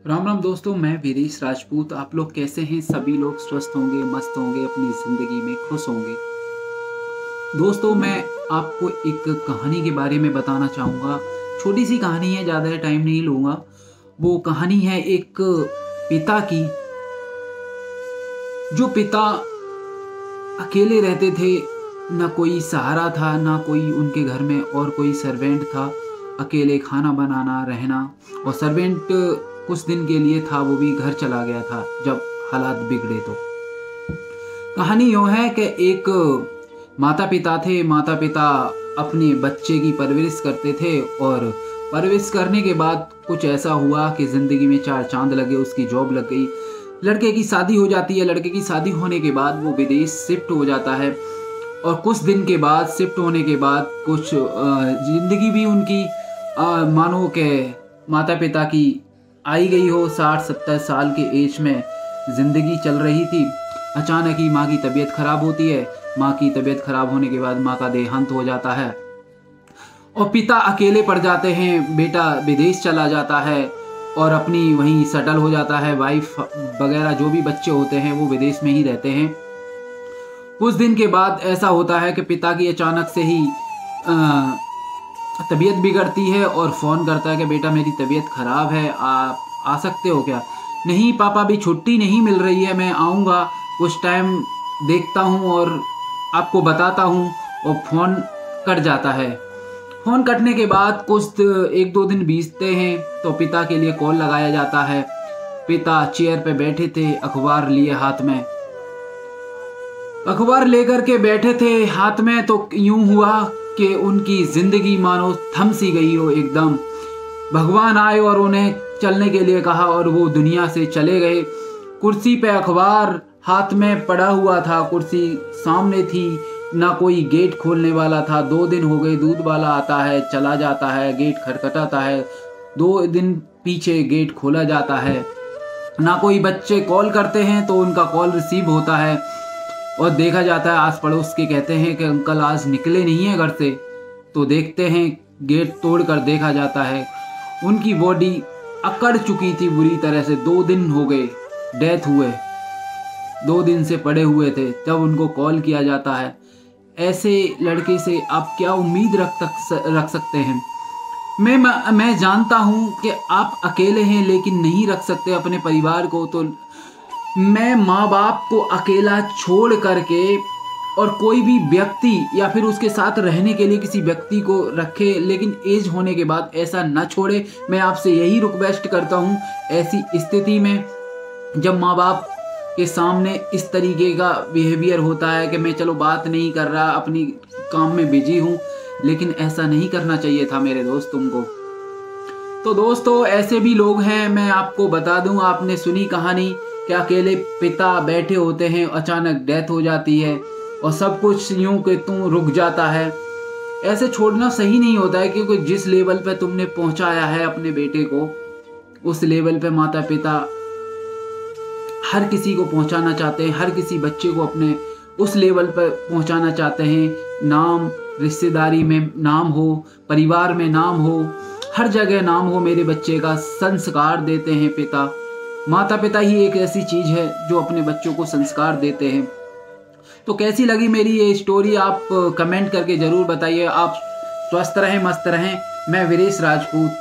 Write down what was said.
राम राम दोस्तों, मैं वीरेश राजपूत। आप लोग कैसे हैं? सभी लोग स्वस्थ होंगे, मस्त होंगे, अपनी ज़िंदगी में खुश होंगे। दोस्तों, मैं आपको एक कहानी के बारे में बताना चाहूँगा। छोटी सी कहानी है, ज़्यादा टाइम नहीं लूँगा। वो कहानी है एक पिता की, जो पिता अकेले रहते थे। ना कोई सहारा था, ना कोई उनके घर में और कोई सर्वेंट था। अकेले खाना बनाना, रहना। और सर्वेंट कुछ दिन के लिए था, वो भी घर चला गया था जब हालात बिगड़े। तो कहानी यूँ है कि एक माता पिता थे। माता पिता अपने बच्चे की परवरिश करते थे, और परवरिश करने के बाद कुछ ऐसा हुआ कि ज़िंदगी में चार चांद लगे। उसकी जॉब लग गई, लड़के की शादी हो जाती है। लड़के की शादी होने के बाद वो विदेश शिफ्ट हो जाता है, और कुछ दिन के बाद, शिफ्ट होने के बाद, कुछ ज़िंदगी भी उनकी मानो के माता पिता की आई गई हो। 60-70 साल के एज में ज़िंदगी चल रही थी। अचानक ही माँ की तबीयत खराब होती है। माँ की तबीयत खराब होने के बाद माँ का देहांत हो जाता है, और पिता अकेले पड़ जाते हैं। बेटा विदेश चला जाता है और अपनी वहीं सेटल हो जाता है। वाइफ वगैरह जो भी बच्चे होते हैं वो विदेश में ही रहते हैं। कुछ दिन के बाद ऐसा होता है कि पिता की अचानक से ही तबीयत बिगड़ती है, और फ़ोन करता है कि बेटा मेरी तबीयत ख़राब है, आप आ सकते हो क्या? नहीं पापा, अभी छुट्टी नहीं मिल रही है, मैं आऊँगा, कुछ टाइम देखता हूँ और आपको बताता हूँ। और फ़ोन कट जाता है। फ़ोन कटने के बाद कुछ 1-2 दिन बीतते हैं, तो पिता के लिए कॉल लगाया जाता है। पिता चेयर पे बैठे थे, अखबार लिए हाथ में। अखबार लेकर के बैठे थे हाथ में, तो यूं हुआ कि उनकी जिंदगी मानो थम सी गई हो एकदम। भगवान आए और उन्हें चलने के लिए कहा, और वो दुनिया से चले गए। कुर्सी पे अखबार हाथ में पड़ा हुआ था, कुर्सी सामने थी, ना कोई गेट खोलने वाला था। 2 दिन हो गए, दूध वाला आता है, चला जाता है, गेट खटखटाता है। 2 दिन पीछे गेट खोला जाता है। ना कोई बच्चे कॉल करते हैं तो उनका कॉल रिसीव होता है, और देखा जाता है आस पड़ोस के कहते हैं कि अंकल आज निकले नहीं है घर से। तो देखते हैं, गेट तोड़ कर देखा जाता है, उनकी बॉडी अकड़ चुकी थी बुरी तरह से। 2 दिन हो गए डेथ हुए, 2 दिन से पड़े हुए थे। जब उनको कॉल किया जाता है, ऐसे लड़के से आप क्या उम्मीद रख सकते हैं? मैं जानता हूँ कि आप अकेले हैं, लेकिन नहीं रख सकते अपने परिवार को। तो मैं माँ बाप को अकेला छोड़ करके, और कोई भी व्यक्ति या फिर उसके साथ रहने के लिए किसी व्यक्ति को रखे, लेकिन एज होने के बाद ऐसा न छोड़े। मैं आपसे यही रिक्वेस्ट करता हूँ। ऐसी स्थिति में जब माँ बाप के सामने इस तरीके का बिहेवियर होता है कि मैं चलो बात नहीं कर रहा, अपनी काम में बिजी हूँ, लेकिन ऐसा नहीं करना चाहिए था मेरे दोस्त तुमको। तो दोस्तों, ऐसे भी लोग हैं। मैं आपको बता दूं, आपने सुनी कहानी कि अकेले पिता बैठे होते हैं, अचानक डेथ हो जाती है, और सब कुछ यूं कि तुम रुक जाता है। ऐसे छोड़ना सही नहीं होता है, क्योंकि जिस लेवल पे तुमने पहुंचाया है अपने बेटे को, उस लेवल पे माता पिता हर किसी को पहुंचाना चाहते हैं। हर किसी बच्चे को अपने उस लेवल पर पहुंचाना चाहते हैं। नाम, रिश्तेदारी में नाम हो, परिवार में नाम हो, हर जगह नाम हो, मेरे बच्चे का संस्कार देते हैं पिता। माता पिता ही एक ऐसी चीज है जो अपने बच्चों को संस्कार देते हैं। तो कैसी लगी मेरी ये स्टोरी, आप कमेंट करके जरूर बताइए। आप स्वस्थ रहें, मस्त रहें। मैं वीरेश राजपूत।